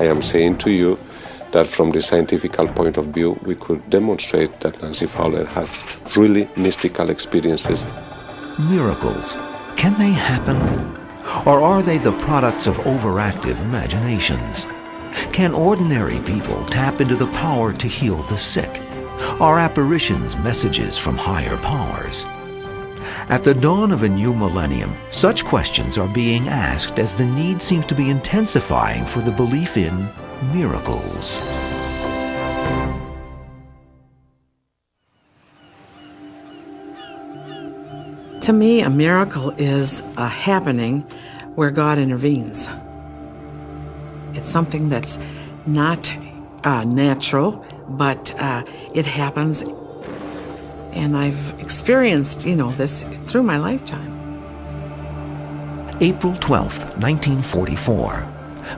I am saying to you that from the scientific point of view, we could demonstrate that Nancy Fowler has really mystical experiences. Miracles, can they happen? Or are they the products of overactive imaginations? Can ordinary people tap into the power to heal the sick? Are apparitions messages from higher powers? At the dawn of a new millennium, such questions are being asked as the need seems to be intensifying for the belief in miracles. To me, a miracle is a happening where God intervenes. It's something that's not natural, but it happens. And I've experienced, this through my lifetime. April 12th, 1944.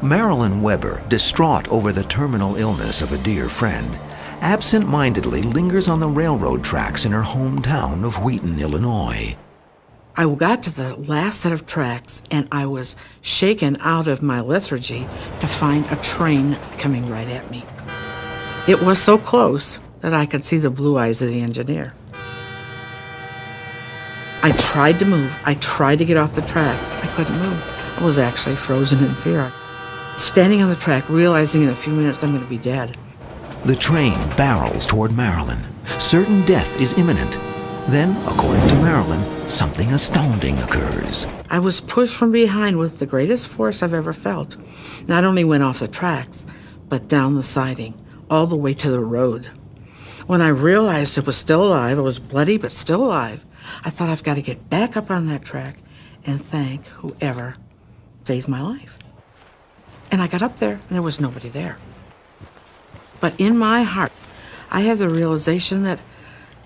Marilyn Weber, distraught over the terminal illness of a dear friend, absent-mindedly lingers on the railroad tracks in her hometown of Wheaton, Illinois. I got to the last set of tracks, and I was shaken out of my lethargy to find a train coming right at me. It was so close that I could see the blue eyes of the engineer. I tried to move. I tried to get off the tracks. I couldn't move. I was actually frozen in fear. Standing on the track, realizing in a few minutes I'm going to be dead. The train barrels toward Marilyn. Certain death is imminent. Then, according to Marilyn, something astounding occurs. I was pushed from behind with the greatest force I've ever felt. Not only went off the tracks, but down the siding, all the way to the road. When I realized it was still alive, it was bloody but still alive, I thought I've got to get back up on that track and thank whoever saved my life. And I got up there, and there was nobody there. But in my heart, I had the realization that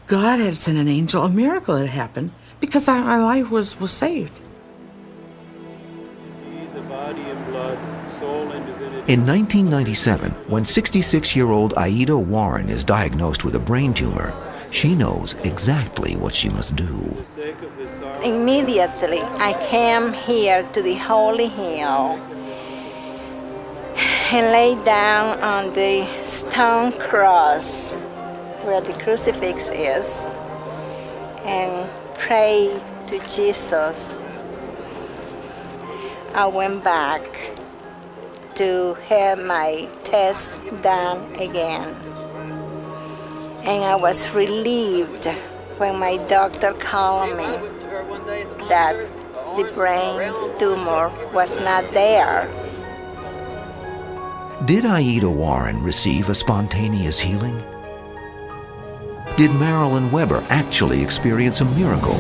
God had sent an angel, a miracle had happened, because my life was saved. In 1997, when 66-year-old Aida Warren is diagnosed with a brain tumor, she knows exactly what she must do. Immediately, I came here to the Holy Hill and lay down on the stone cross where the crucifix is and prayed to Jesus. I went back to have my test done again. And I was relieved when my doctor called me that the brain tumor was not there. Did Aida Warren receive a spontaneous healing? Did Marilyn Weber actually experience a miracle?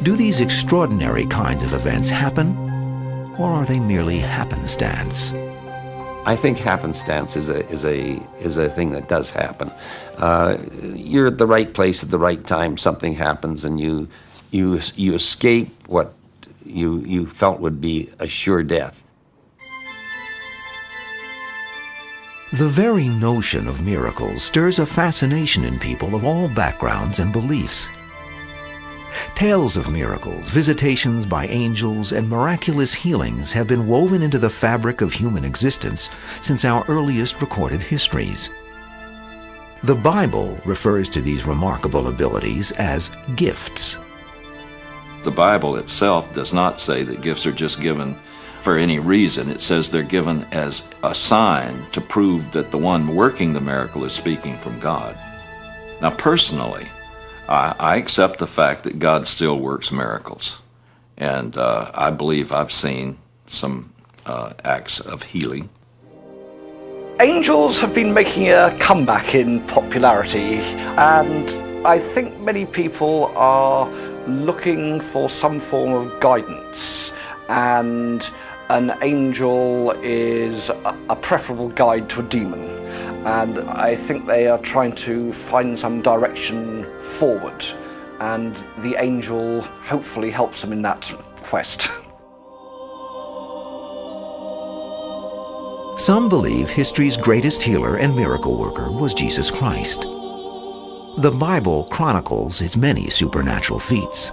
Do these extraordinary kinds of events happen, or are they merely happenstance? I think happenstance is a thing that does happen. You're at the right place at the right time. Something happens, and you escape what you felt would be a sure death. The very notion of miracles stirs a fascination in people of all backgrounds and beliefs. Tales of miracles, visitations by angels, and miraculous healings have been woven into the fabric of human existence since our earliest recorded histories. The Bible refers to these remarkable abilities as gifts. The Bible itself does not say that gifts are just given for any reason. It says they're given as a sign to prove that the one working the miracle is speaking from God. Now, personally, I accept the fact that God still works miracles, and I believe I've seen some acts of healing. Angels have been making a comeback in popularity, and I think many people are looking for some form of guidance, and an angel is a preferable guide to a demon. And I think they are trying to find some direction forward, and the angel hopefully helps them in that quest. Some believe history's greatest healer and miracle worker was Jesus Christ. The Bible chronicles his many supernatural feats.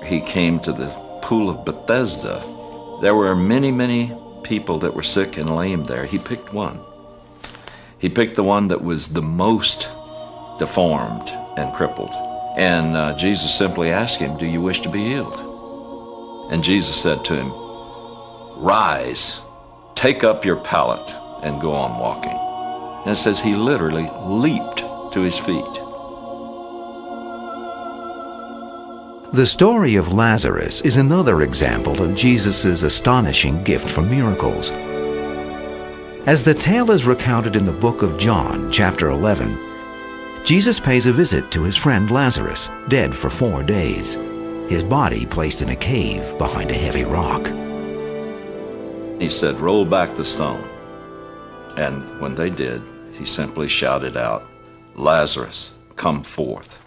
He came to the pool of Bethesda. There were many, many people that were sick and lame there, he picked one. He picked the one that was the most deformed and crippled. And Jesus simply asked him, "Do you wish to be healed?" And Jesus said to him, "Rise, take up your pallet, and go on walking." And it says he literally leaped to his feet. The story of Lazarus is another example of Jesus' astonishing gift for miracles. As the tale is recounted in the book of John, chapter 11, Jesus pays a visit to his friend Lazarus, dead for 4 days, his body placed in a cave behind a heavy rock. He said, "Roll back the stone." And when they did, he simply shouted out, "Lazarus, come forth."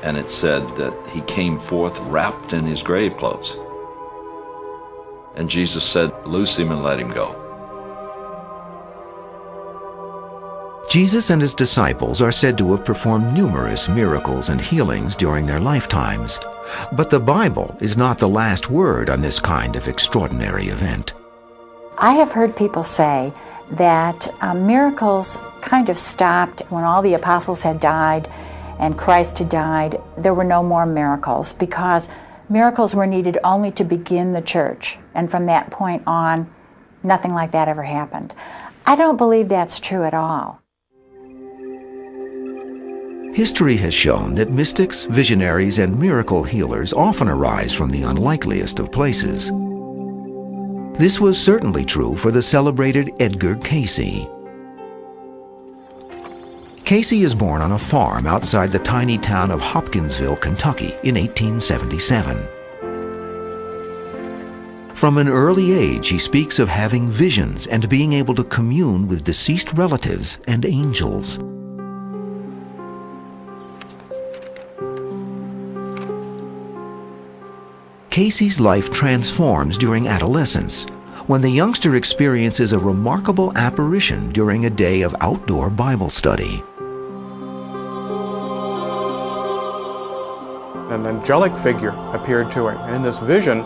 And it said that he came forth wrapped in his grave clothes. And Jesus said, "Loose him and let him go." Jesus and his disciples are said to have performed numerous miracles and healings during their lifetimes. But the Bible is not the last word on this kind of extraordinary event. I have heard people say that miracles kind of stopped when all the apostles had died and Christ had died. There were no more miracles because miracles were needed only to begin the church. And from that point on, nothing like that ever happened. I don't believe that's true at all. History has shown that mystics, visionaries, and miracle healers often arise from the unlikeliest of places. This was certainly true for the celebrated Edgar Cayce. Cayce is born on a farm outside the tiny town of Hopkinsville, Kentucky in 1877. From an early age, he speaks of having visions and being able to commune with deceased relatives and angels. Cayce's life transforms during adolescence, when the youngster experiences a remarkable apparition during a day of outdoor Bible study. An angelic figure appeared to him, and in this vision,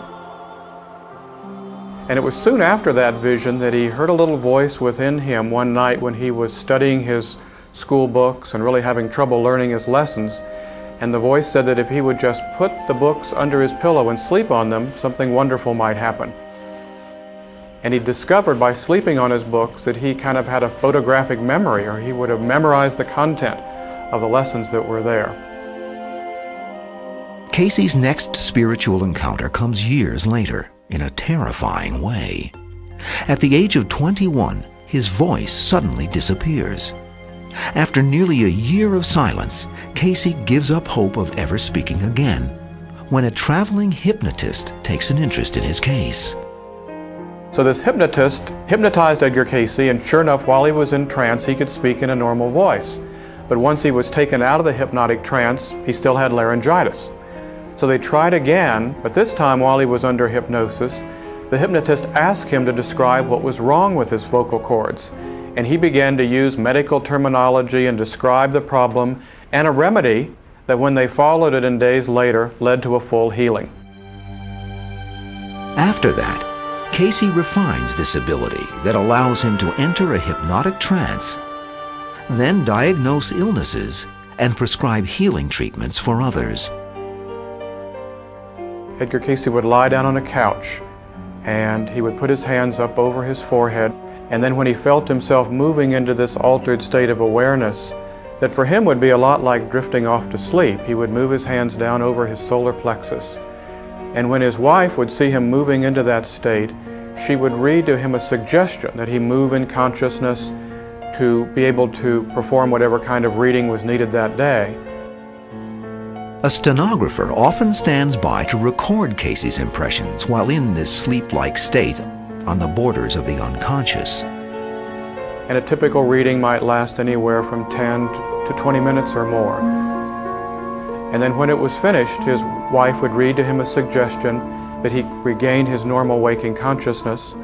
and it was soon after that vision that he heard a little voice within him one night when he was studying his school books and really having trouble learning his lessons. And the voice said that if he would just put the books under his pillow and sleep on them, something wonderful might happen. And he discovered by sleeping on his books that he kind of had a photographic memory, or he would have memorized the content of the lessons that were there. Cayce's next spiritual encounter comes years later, in a terrifying way. At the age of 21, his voice suddenly disappears. After nearly a year of silence, Cayce gives up hope of ever speaking again, when a traveling hypnotist takes an interest in his case. So this hypnotist hypnotized Edgar Cayce, and sure enough, while he was in trance, he could speak in a normal voice. But once he was taken out of the hypnotic trance, he still had laryngitis. So they tried again, but this time while he was under hypnosis, the hypnotist asked him to describe what was wrong with his vocal cords. And he began to use medical terminology and describe the problem and a remedy that, when they followed it in days later, led to a full healing. After that, Cayce refines this ability that allows him to enter a hypnotic trance, then diagnose illnesses and prescribe healing treatments for others. Edgar Cayce would lie down on a couch and he would put his hands up over his forehead, and then when he felt himself moving into this altered state of awareness that for him would be a lot like drifting off to sleep, he would move his hands down over his solar plexus. And when his wife would see him moving into that state, she would read to him a suggestion that he move in consciousness to be able to perform whatever kind of reading was needed that day. A stenographer often stands by to record Cayce's impressions while in this sleep-like state on the borders of the unconscious. And a typical reading might last anywhere from 10 to 20 minutes or more. And then when it was finished, his wife would read to him a suggestion that he regain his normal waking consciousness,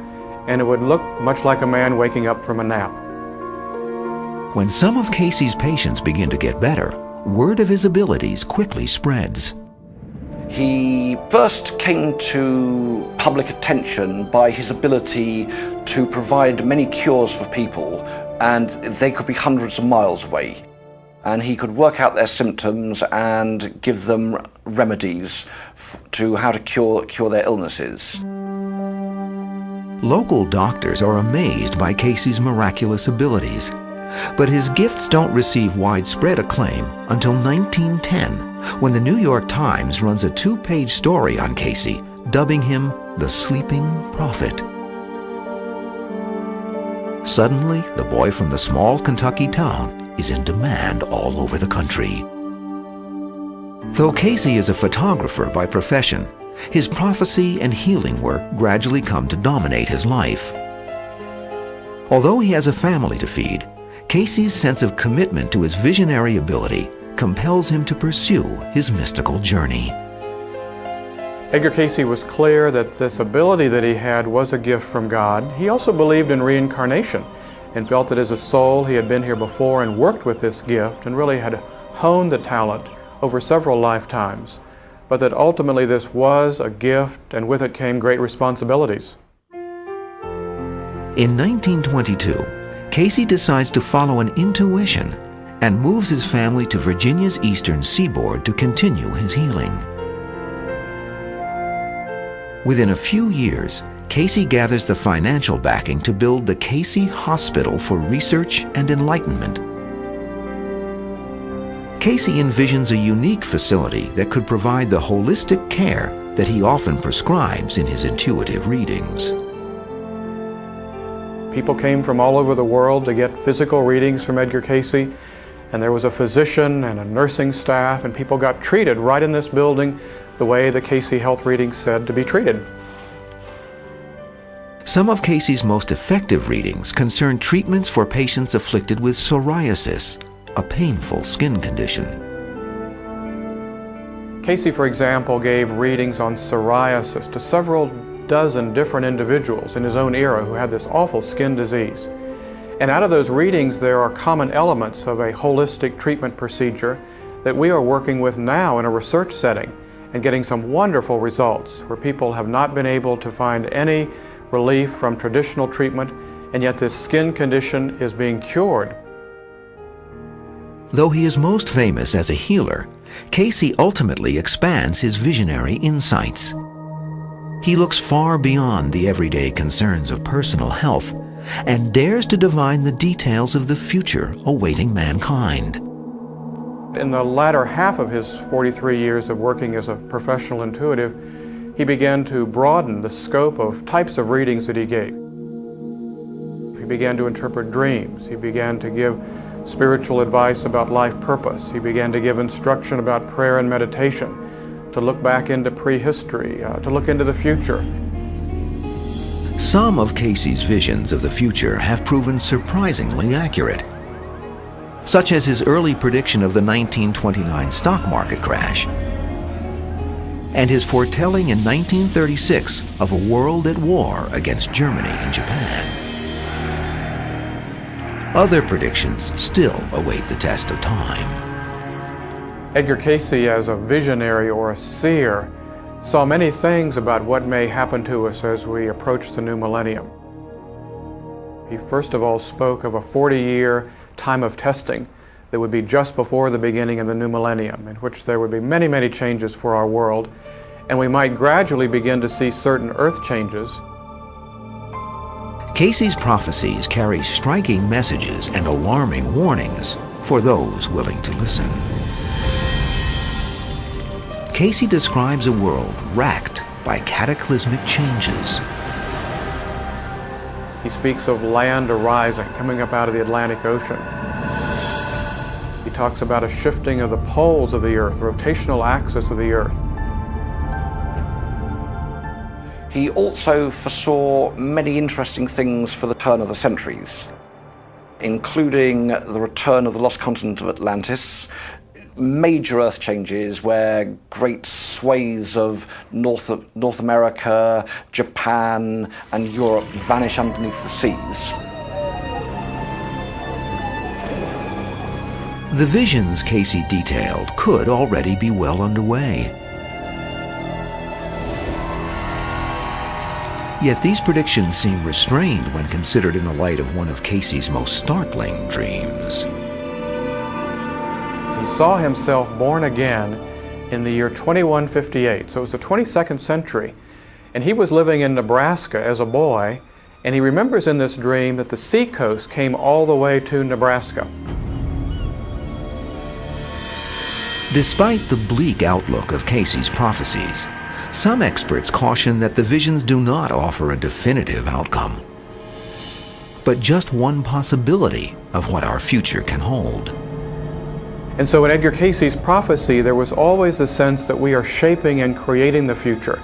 and it would look much like a man waking up from a nap. When some of Cayce's patients begin to get better, word of his abilities quickly spreads. He first came to public attention by his ability to provide many cures for people, and they could be hundreds of miles away. And he could work out their symptoms and give them remedies to how to cure their illnesses. Local doctors are amazed by Casey's miraculous abilities, but his gifts don't receive widespread acclaim until 1910, when the New York Times runs a 2-page story on Casey, dubbing him the Sleeping Prophet. Suddenly, the boy from the small Kentucky town is in demand all over the country. Though Casey is a photographer by profession, his prophecy and healing work gradually come to dominate his life. Although he has a family to feed, Casey's sense of commitment to his visionary ability compels him to pursue his mystical journey. Edgar Casey was clear that this ability that he had was a gift from God. He also believed in reincarnation and felt that as a soul he had been here before and worked with this gift and really had honed the talent over several lifetimes, but that ultimately this was a gift and with it came great responsibilities. In 1922, Casey decides to follow an intuition and moves his family to Virginia's eastern seaboard to continue his healing. Within a few years, Casey gathers the financial backing to build the Casey Hospital for Research and Enlightenment. Casey envisions a unique facility that could provide the holistic care that he often prescribes in his intuitive readings. People came from all over the world to get physical readings from Edgar Casey, and there was a physician and a nursing staff, and people got treated right in this building the way the Casey Health Readings said to be treated. Some of Casey's most effective readings concern treatments for patients afflicted with psoriasis, a painful skin condition. Casey, for example, gave readings on psoriasis to several dozen different individuals in his own era who had this awful skin disease. And out of those readings, there are common elements of a holistic treatment procedure that we are working with now in a research setting and getting some wonderful results where people have not been able to find any relief from traditional treatment, and yet this skin condition is being cured. Though he is most famous as a healer, Casey ultimately expands his visionary insights. He looks far beyond the everyday concerns of personal health and dares to divine the details of the future awaiting mankind. In the latter half of his 43 years of working as a professional intuitive, he began to broaden the scope of types of readings that he gave. He began to interpret dreams. He began to give spiritual advice about life purpose. He began to give instruction about prayer and meditation, to look back into prehistory, to look into the future. Some of Casey's visions of the future have proven surprisingly accurate, such as his early prediction of the 1929 stock market crash, and his foretelling in 1936 of a world at war against Germany and Japan. Other predictions still await the test of time. Edgar Casey, as a visionary or a seer, saw many things about what may happen to us as we approach the new millennium. He first of all spoke of a 40-year time of testing that would be just before the beginning of the new millennium, in which there would be many, many changes for our world, and we might gradually begin to see certain earth changes. Casey's prophecies carry striking messages and alarming warnings for those willing to listen. Casey describes a world racked by cataclysmic changes. He speaks of land arising, coming up out of the Atlantic Ocean. He talks about a shifting of the poles of the Earth, the rotational axis of the Earth. He also foresaw many interesting things for the turn of the centuries, including the return of the lost continent of Atlantis, major earth changes where great swathes of North America, Japan, and Europe vanish underneath the seas. The visions Casey detailed could already be well underway. Yet these predictions seem restrained when considered in the light of one of Casey's most startling dreams. He saw himself born again in the year 2158, so it was the 22nd century, and he was living in Nebraska as a boy, and he remembers in this dream that the seacoast came all the way to Nebraska. Despite the bleak outlook of Casey's prophecies, some experts caution that the visions do not offer a definitive outcome, but just one possibility of what our future can hold. And so in Edgar Casey's prophecy, there was always the sense that we are shaping and creating the future.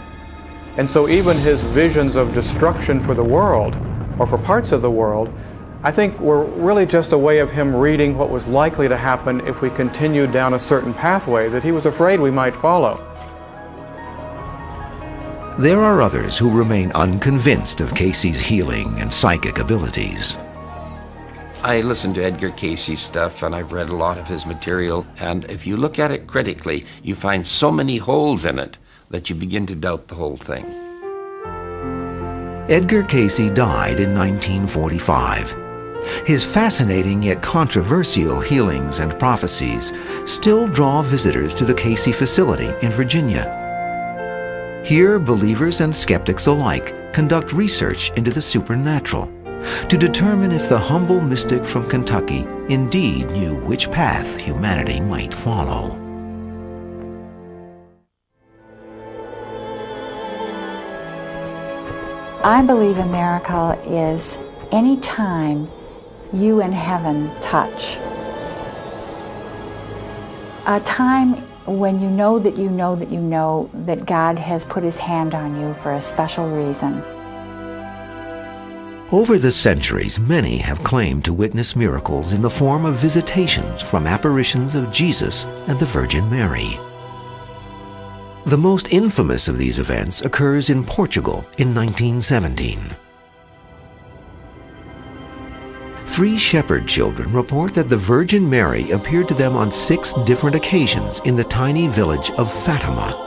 And so even his visions of destruction for the world, or for parts of the world, I think were really just a way of him reading what was likely to happen if we continued down a certain pathway that he was afraid we might follow. There are others who remain unconvinced of Casey's healing and psychic abilities. I listen to Edgar Casey's stuff, and I've read a lot of his material, and if you look at it critically, you find so many holes in it that you begin to doubt the whole thing. Edgar Casey died in 1945. His fascinating yet controversial healings and prophecies still draw visitors to the Casey facility in Virginia. Here, believers and skeptics alike conduct research into the supernatural to determine if the humble mystic from Kentucky indeed knew which path humanity might follow. I believe a miracle is any time you and heaven touch. A time when you know that you know that you know that God has put his hand on you for a special reason. Over the centuries, many have claimed to witness miracles in the form of visitations from apparitions of Jesus and the Virgin Mary. The most infamous of these events occurs in Portugal in 1917. 3 shepherd children report that the Virgin Mary appeared to them on 6 different occasions in the tiny village of Fatima.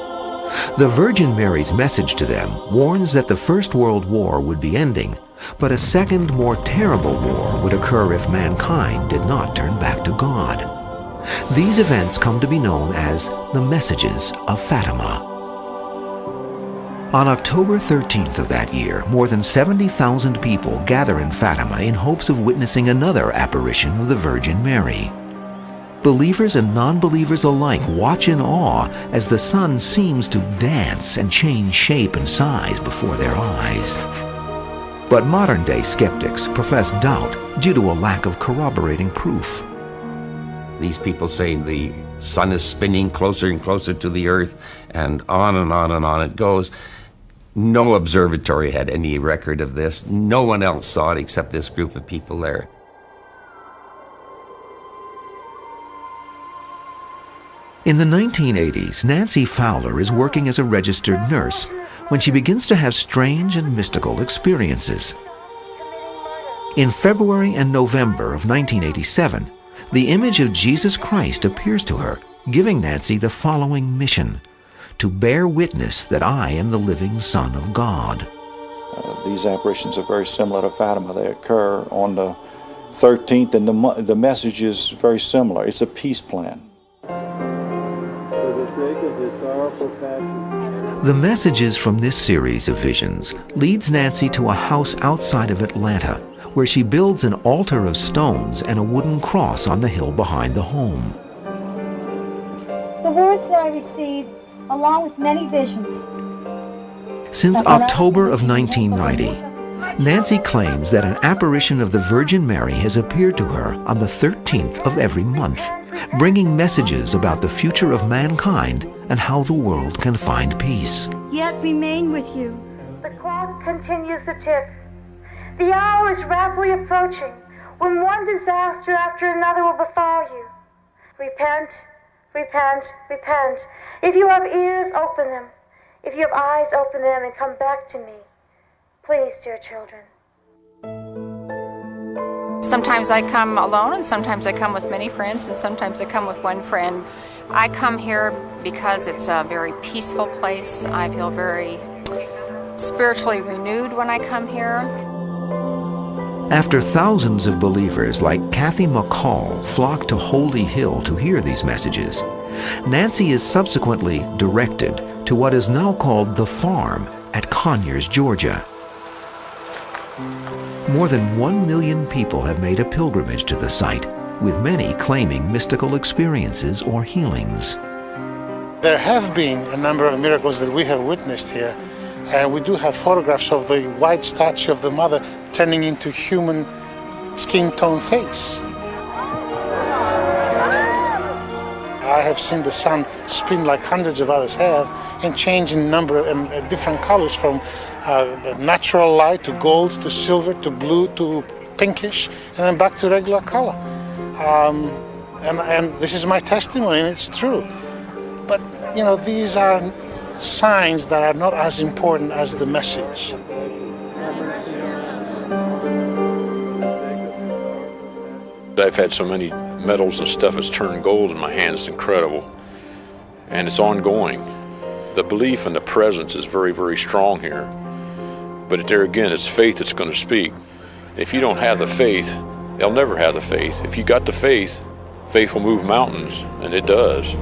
The Virgin Mary's message to them warns that the First World War would be ending, but a second, more terrible war would occur if mankind did not turn back to God. These events come to be known as the Messages of Fatima. On October 13th of that year, more than 70,000 people gather in Fatima in hopes of witnessing another apparition of the Virgin Mary. Believers and non-believers alike watch in awe as the sun seems to dance and change shape and size before their eyes. But modern-day skeptics profess doubt due to a lack of corroborating proof. These people say the sun is spinning closer and closer to the earth, and on and on and on it goes. No observatory had any record of this. No one else saw it except this group of people there. In the 1980s, Nancy Fowler is working as a registered nurse when she begins to have strange and mystical experiences. In February and November of 1987, the image of Jesus Christ appears to her, giving Nancy the following mission: to bear witness that I am the living Son of God. These apparitions are very similar to Fatima. They occur on the 13th, and the message is very similar. It's a peace plan. The messages from this series of visions leads Nancy to a house outside of Atlanta, where she builds an altar of stones and a wooden cross on the hill behind the home. The words that I received, along with many visions. Since October of 1990, Nancy claims that an apparition of the Virgin Mary has appeared to her on the 13th of every month, bringing messages about the future of mankind and how the world can find peace. Yet remain with you. The clock continues to tick. The hour is rapidly approaching when one disaster after another will befall you. Repent, repent, repent. If you have ears, open them. If you have eyes, open them and come back to me. Please, dear children. Sometimes I come alone, and sometimes I come with many friends, and sometimes I come with one friend. I come here because it's a very peaceful place. I feel very spiritually renewed when I come here. After thousands of believers like Kathy McCall flock to Holy Hill to hear these messages, Nancy is subsequently directed to what is now called The Farm at Conyers, Georgia. More than 1 million people have made a pilgrimage to the site, with many claiming mystical experiences or healings. There have been a number of miracles that we have witnessed here, and we do have photographs of the white statue of the mother turning into human skin tone face. I have seen the sun spin like hundreds of others have and change in number and different colors from natural light to gold to silver to blue to pinkish and then back to regular color. And this is my testimony and it's true. But you know, these are signs that are not as important as the message. I've had so many metals and stuff that's turned gold in my hands. It's incredible. And it's ongoing. The belief and the presence is very, very strong here. But there again, it's faith that's going to speak. If you don't have the faith, they'll never have the faith. If you got the faith, faith will move mountains, and it does.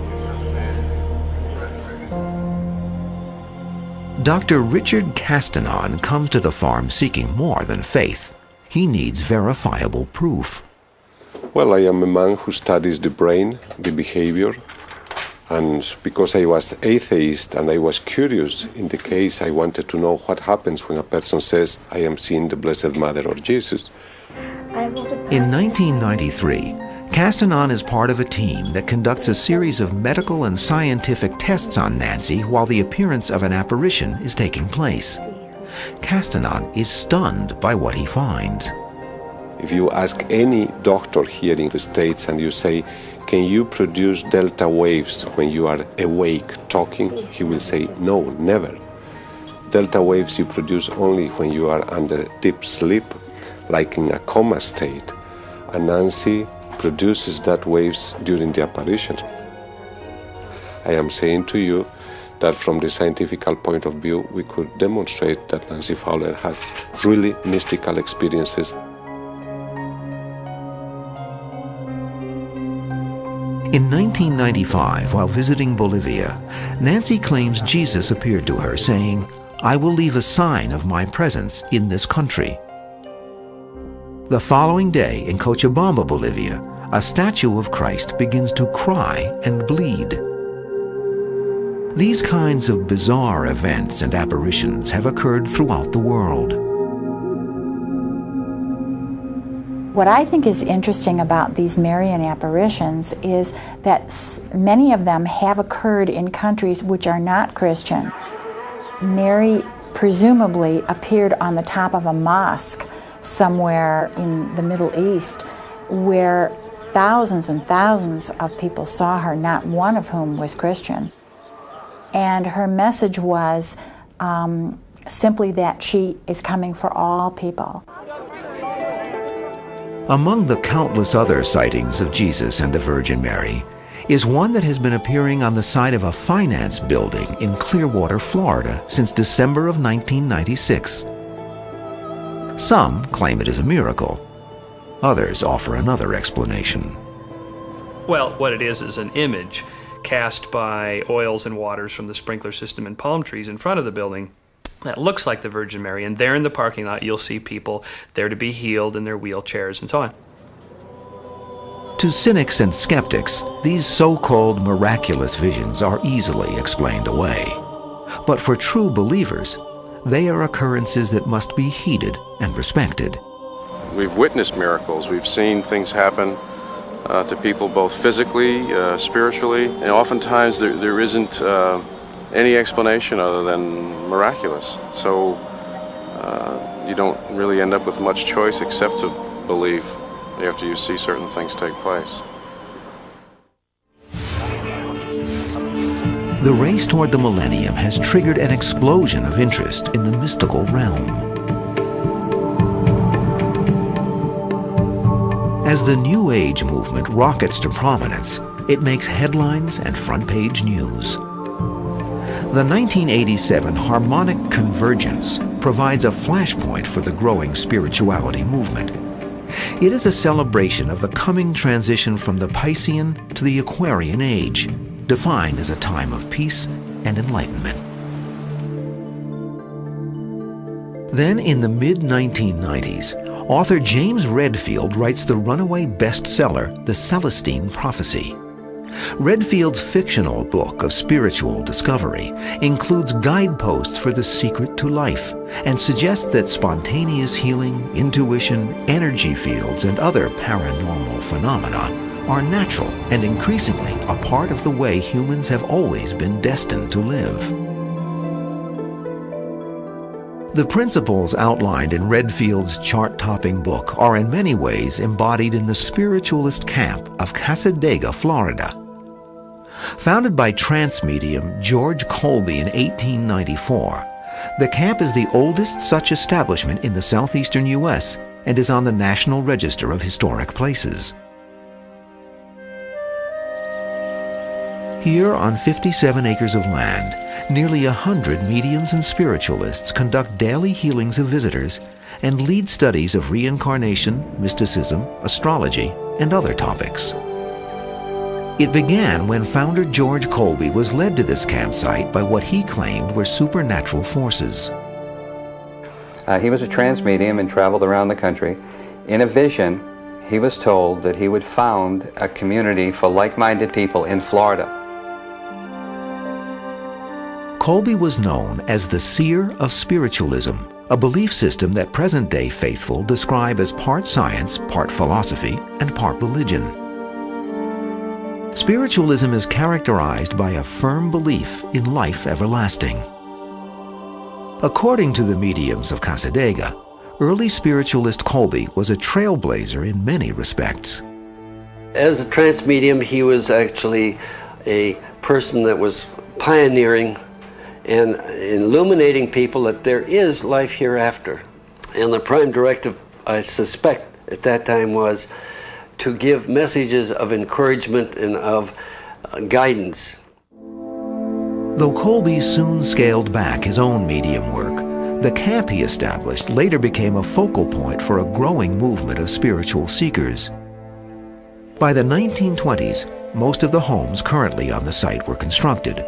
Dr. Richard Castanon comes to the farm seeking more than faith. He needs verifiable proof. Well, I am a man who studies the brain, the behavior, and because I was atheist and I was curious in the case, I wanted to know what happens when a person says, I am seeing the Blessed Mother or Jesus. In 1993, Castanon is part of a team that conducts a series of medical and scientific tests on Nancy while the appearance of an apparition is taking place. Castanon is stunned by what he finds. If you ask any doctor here in the States and you say, can you produce delta waves when you are awake talking? He will say, no, never. Delta waves you produce only when you are under deep sleep, like in a coma state. And Nancy produces that waves during the apparitions. I am saying to you that from the scientific point of view, we could demonstrate that Nancy Fowler has really mystical experiences. In 1995, while visiting Bolivia, Nancy claims Jesus appeared to her saying, I will leave a sign of my presence in this country. The following day in Cochabamba, Bolivia, a statue of Christ begins to cry and bleed. These kinds of bizarre events and apparitions have occurred throughout the world. What I think is interesting about these Marian apparitions is that many of them have occurred in countries which are not Christian. Mary presumably appeared on the top of a mosque somewhere in the Middle East where thousands and thousands of people saw her, not one of whom was Christian. And her message was simply that she is coming for all people. Among the countless other sightings of Jesus and the Virgin Mary is one that has been appearing on the side of a finance building in Clearwater, Florida since December of 1996. Some claim it is a miracle. Others offer another explanation. Well, what it is an image cast by oils and waters from the sprinkler system and palm trees in front of the building that looks like the Virgin Mary, and there in the parking lot you'll see people there to be healed in their wheelchairs and so on. To cynics and skeptics, these so-called miraculous visions are easily explained away. But for true believers, they are occurrences that must be heeded and respected. We've witnessed miracles. We've seen things happen to people both physically, spiritually, and oftentimes there isn't any explanation other than miraculous. So you don't really end up with much choice except to believe after you see certain things take place. The race toward the millennium has triggered an explosion of interest in the mystical realm. As the New Age movement rockets to prominence, it makes headlines and front-page news. The 1987 Harmonic Convergence provides a flashpoint for the growing spirituality movement. It is a celebration of the coming transition from the Piscean to the Aquarian age, defined as a time of peace and enlightenment. Then in the mid-1990s, author James Redfield writes the runaway bestseller, The Celestine Prophecy. Redfield's fictional book of spiritual discovery includes guideposts for the secret to life and suggests that spontaneous healing, intuition, energy fields, and other paranormal phenomena are natural and increasingly a part of the way humans have always been destined to live. The principles outlined in Redfield's chart-topping book are in many ways embodied in the spiritualist camp of Cassadaga, Florida. Founded by trance medium George Colby in 1894, the camp is the oldest such establishment in the southeastern U.S. and is on the National Register of Historic Places. Here on 57 acres of land, nearly 100 mediums and spiritualists conduct daily healings of visitors and lead studies of reincarnation, mysticism, astrology, and other topics. It began when founder George Colby was led to this campsite by what he claimed were supernatural forces. He was a trance medium and traveled around the country. In a vision, he was told that he would found a community for like-minded people in Florida. Colby was known as the seer of spiritualism, a belief system that present-day faithful describe as part science, part philosophy, and part religion. Spiritualism is characterized by a firm belief in life everlasting. According to the mediums of Cassadaga, early spiritualist Colby was a trailblazer in many respects. As a trance medium, he was actually a person that was pioneering and illuminating people that there is life hereafter. And the prime directive, I suspect, at that time was to give messages of encouragement and of guidance. Though Colby soon scaled back his own medium work, the camp he established later became a focal point for a growing movement of spiritual seekers. By the 1920s, most of the homes currently on the site were constructed.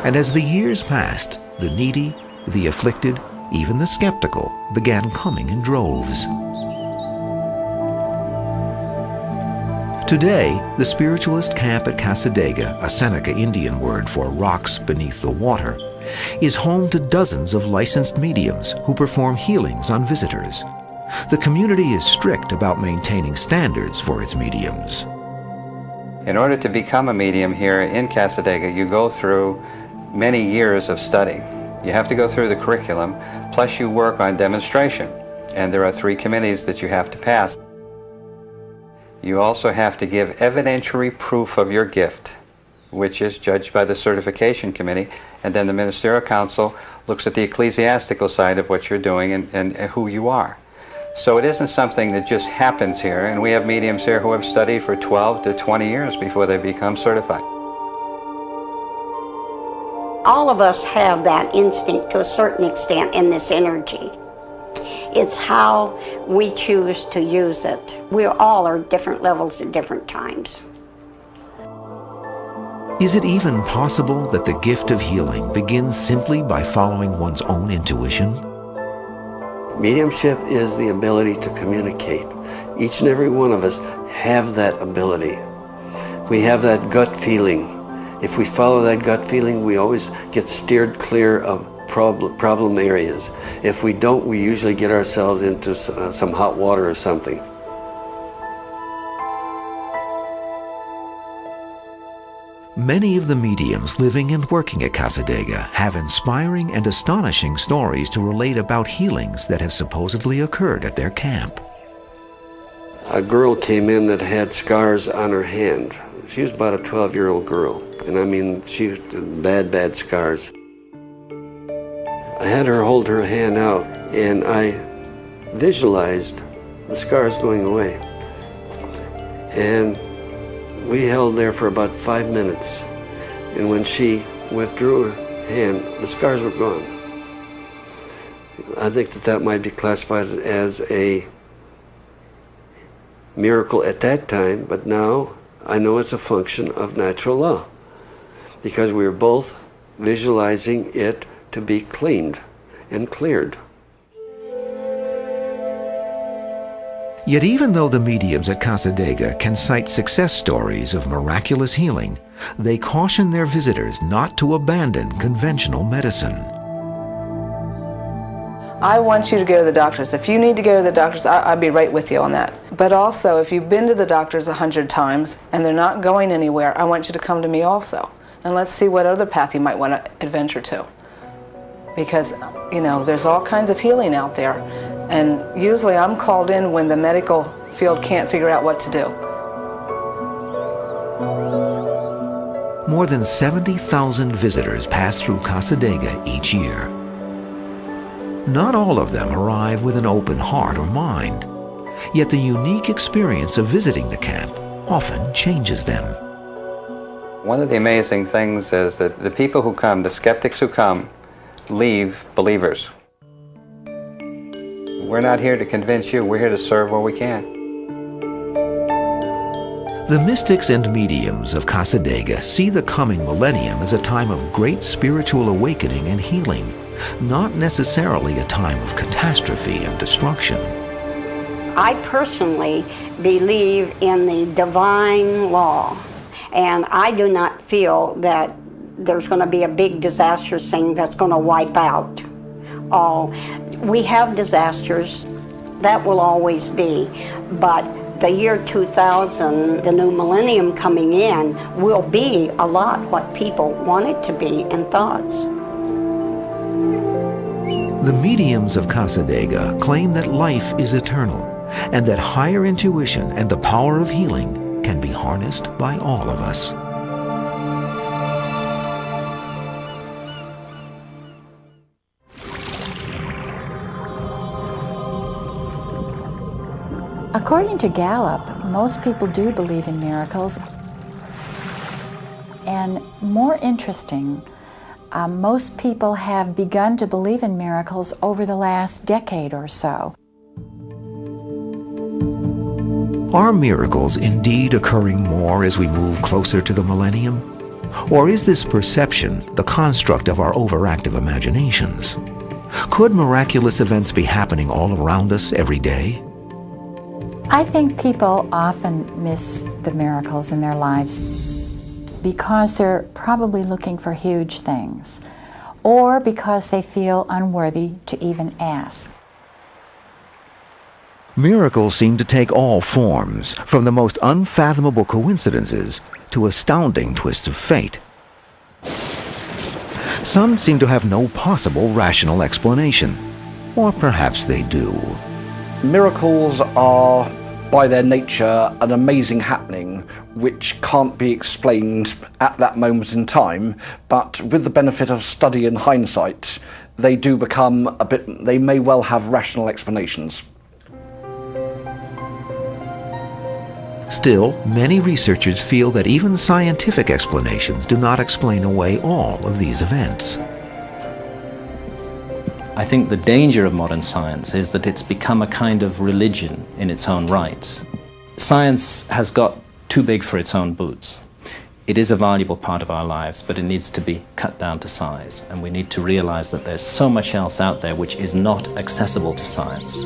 And as the years passed, the needy, the afflicted, even the skeptical began coming in droves. Today, the spiritualist camp at Cassadaga, a Seneca Indian word for rocks beneath the water, is home to dozens of licensed mediums who perform healings on visitors. The community is strict about maintaining standards for its mediums. In order to become a medium here in Cassadaga, you go through many years of study. You have to go through the curriculum, plus you work on demonstration. And there are 3 committees that you have to pass. You also have to give evidentiary proof of your gift, which is judged by the certification committee, and then the ministerial council looks at the ecclesiastical side of what you're doing and who you are. So it isn't something that just happens here, and we have mediums here who have studied for 12 to 20 years before they become certified. All of us have that instinct to a certain extent in this energy. It's how we choose to use it. We all are at different levels at different times. Is it even possible that the gift of healing begins simply by following one's own intuition? Mediumship is the ability to communicate. Each and every one of us have that ability. We have that gut feeling. If we follow that gut feeling, we always get steered clear of problem areas. If we don't, we usually get ourselves into some hot water or something. Many of the mediums living and working at Cassadaga have inspiring and astonishing stories to relate about healings that have supposedly occurred at their camp. A girl came in that had scars on her hand. She was about a 12-year-old girl, and I mean, she had bad scars. I had her hold her hand out, and I visualized the scars going away. And we held there for about 5 minutes. And when she withdrew her hand, the scars were gone. I think that might be classified as a miracle at that time, but now I know it's a function of natural law, because we were both visualizing it to be cleaned and cleared. Yet even though the mediums at Cassadaga can cite success stories of miraculous healing, they caution their visitors not to abandon conventional medicine. I want you to go to the doctors. If you need to go to the doctors, I'll be right with you on that. But also, if you've been to the doctors 100 times and they're not going anywhere, I want you to come to me also. And let's see what other path you might want to adventure to. Because, you know, there's all kinds of healing out there. And usually I'm called in when the medical field can't figure out what to do. More than 70,000 visitors pass through Cassadaga each year. Not all of them arrive with an open heart or mind, yet the unique experience of visiting the camp often changes them. One of the amazing things is that the people who come, the skeptics who come, leave believers. We're not here to convince you, we're here to serve where we can. The mystics and mediums of Cassadaga see the coming millennium as a time of great spiritual awakening and healing, not necessarily a time of catastrophe and destruction. I personally believe in the divine law, and I do not feel that there's going to be a big disaster thing that's going to wipe out all. We have disasters, that will always be, but the year 2000, the new millennium coming in, will be a lot what people want it to be and thoughts. The mediums of Cassadaga claim that life is eternal and that higher intuition and the power of healing can be harnessed by all of us. According to Gallup, most people do believe in miracles. And more interesting, most people have begun to believe in miracles over the last decade or so. Are miracles indeed occurring more as we move closer to the millennium? Or is this perception the construct of our overactive imaginations? Could miraculous events be happening all around us every day? I think people often miss the miracles in their lives because they're probably looking for huge things, or because they feel unworthy to even ask. Miracles seem to take all forms, from the most unfathomable coincidences to astounding twists of fate. Some seem to have no possible rational explanation, or perhaps they do. Miracles are, by their nature, an amazing happening which can't be explained at that moment in time, but with the benefit of study and hindsight, they do become they may well have rational explanations. Still, many researchers feel that even scientific explanations do not explain away all of these events. I think the danger of modern science is that it's become a kind of religion in its own right. Science has got too big for its own boots. It is a valuable part of our lives, but it needs to be cut down to size, and we need to realize that there's so much else out there which is not accessible to science.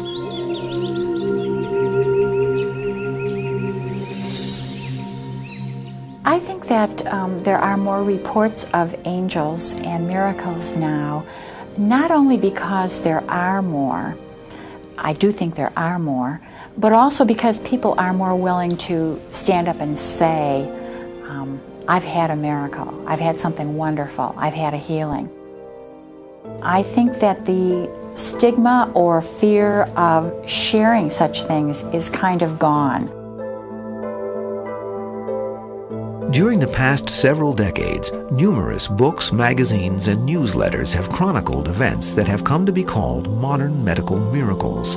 I think that there are more reports of angels and miracles now, not only because there are more, I do think there are more, but also because people are more willing to stand up and say, I've had a miracle, I've had something wonderful, I've had a healing. I think that the stigma or fear of sharing such things is kind of gone. During the past several decades, numerous books, magazines, and newsletters have chronicled events that have come to be called modern medical miracles.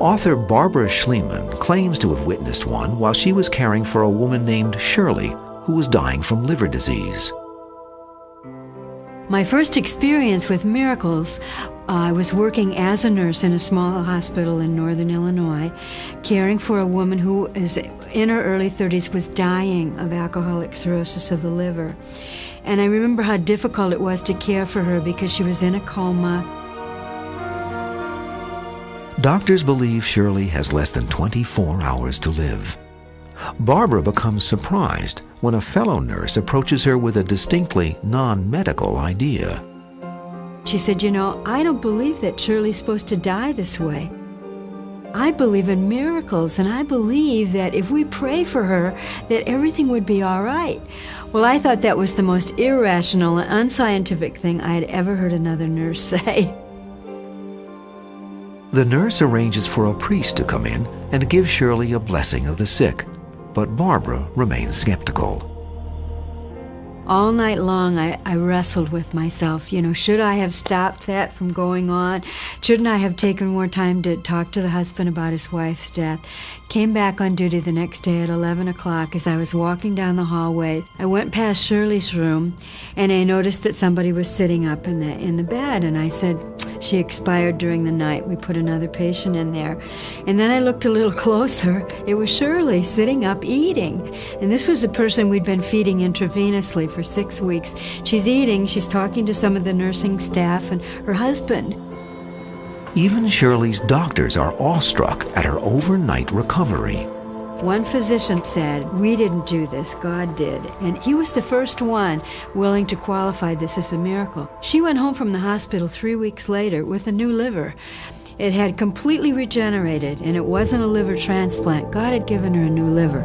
Author Barbara Schliemann claims to have witnessed one while she was caring for a woman named Shirley, who was dying from liver disease. My first experience with miracles, I was working as a nurse in a small hospital in northern Illinois, caring for a woman who is in her early 30s, was dying of alcoholic cirrhosis of the liver. And I remember how difficult it was to care for her because she was in a coma. Doctors believe Shirley has less than 24 hours to live. Barbara becomes surprised when a fellow nurse approaches her with a distinctly non-medical idea. She said, "You know, I don't believe that Shirley's supposed to die this way. I believe in miracles, and I believe that if we pray for her, that everything would be all right." Well, I thought that was the most irrational and unscientific thing I had ever heard another nurse say. The nurse arranges for a priest to come in and give Shirley a blessing of the sick, but Barbara remains skeptical. All night long, I wrestled with myself. You know, should I have stopped that from going on? Shouldn't I have taken more time to talk to the husband about his wife's death? Came back on duty the next day at 11 o'clock. As I was walking down the hallway, I went past Shirley's room, and I noticed that somebody was sitting up in the bed, and I said, "She expired during the night. We put another patient in there." And then I looked a little closer. It was Shirley sitting up eating. And this was a person we'd been feeding intravenously for 6 weeks. She's eating, she's talking to some of the nursing staff and her husband. Even Shirley's doctors are awestruck at her overnight recovery. One physician said, "We didn't do this, God did." And he was the first one willing to qualify this as a miracle. She went home from the hospital 3 weeks later with a new liver. It had completely regenerated, and it wasn't a liver transplant. God had given her a new liver.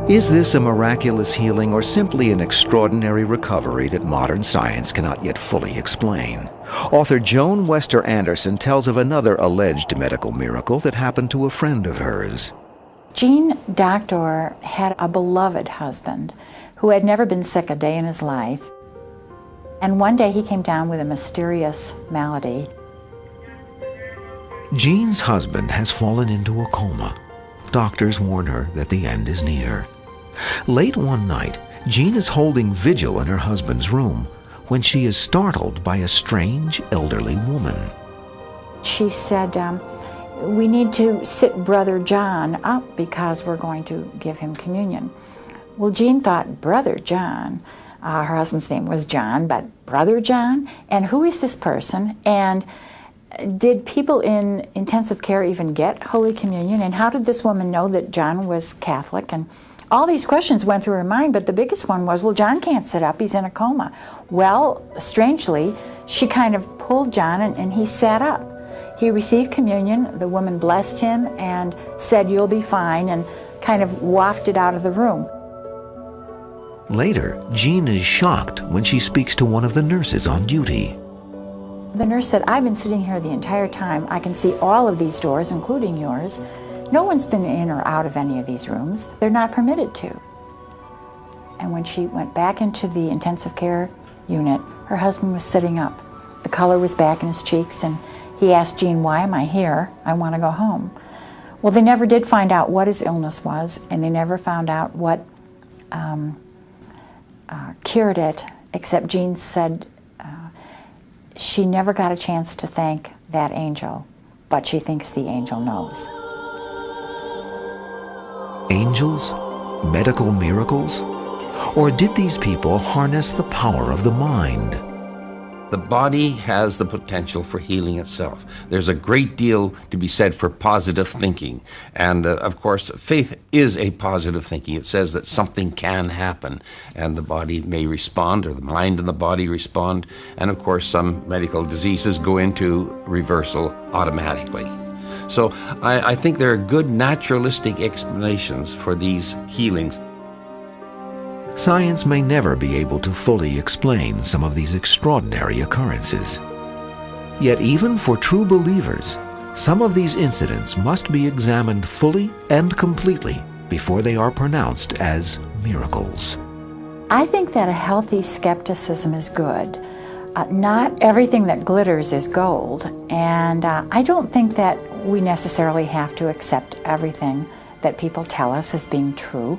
Is this a miraculous healing or simply an extraordinary recovery that modern science cannot yet fully explain? Author Joan Wester Anderson tells of another alleged medical miracle that happened to a friend of hers. Jean Doctor had a beloved husband who had never been sick a day in his life. And one day he came down with a mysterious malady. Jean's husband has fallen into a coma. Doctors warn her that the end is near. Late one night, Jean is holding vigil in her husband's room when she is startled by a strange elderly woman. She said, "We need to sit Brother John up because we're going to give him communion." Well, Jean thought, Brother John? Her husband's name was John, but Brother John? And who is this person? And did people in intensive care even get Holy Communion? And how did this woman know that John was Catholic? And all these questions went through her mind, but the biggest one was, well, John can't sit up, he's in a coma. Well, strangely, she kind of pulled John and he sat up. He received communion, the woman blessed him and said, "You'll be fine," and kind of wafted out of the room. Later, Jean is shocked when she speaks to one of the nurses on duty. The nurse said, "I've been sitting here the entire time. I can see all of these doors, including yours. No one's been in or out of any of these rooms. They're not permitted to." And when she went back into the intensive care unit, her husband was sitting up. The color was back in his cheeks, and he asked Jean, "Why am I here? I want to go home." Well, they never did find out what his illness was, and they never found out what cured it, except Jean said she never got a chance to thank that angel, but she thinks the angel knows. Angels? Medical miracles? Or did these people harness the power of the mind? The body has the potential for healing itself. There's a great deal to be said for positive thinking. And of course, faith is a positive thinking. It says that something can happen and the body may respond, or the mind and the body respond. And of course, some medical diseases go into reversal automatically. So I think there are good naturalistic explanations for these healings. Science may never be able to fully explain some of these extraordinary occurrences. Yet even for true believers, some of these incidents must be examined fully and completely before they are pronounced as miracles. I think that a healthy skepticism is good. Not everything that glitters is gold, and I don't think that we necessarily have to accept everything that people tell us as being true.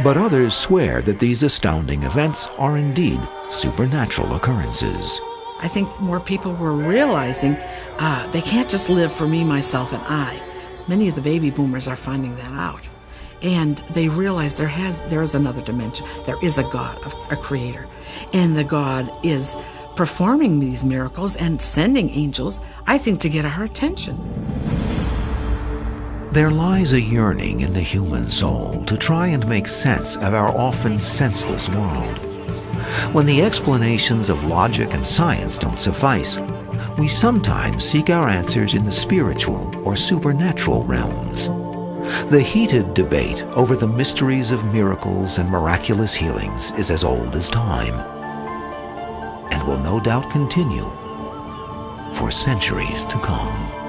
But others swear that these astounding events are indeed supernatural occurrences. I think more people were realizing they can't just live for me, myself, and I. Many of the baby boomers are finding that out. And they realize there is another dimension. There is a God, a creator. And the God is performing these miracles and sending angels, I think, to get our attention. There lies a yearning in the human soul to try and make sense of our often senseless world. When the explanations of logic and science don't suffice, we sometimes seek our answers in the spiritual or supernatural realms. The heated debate over the mysteries of miracles and miraculous healings is as old as time, and will no doubt continue for centuries to come.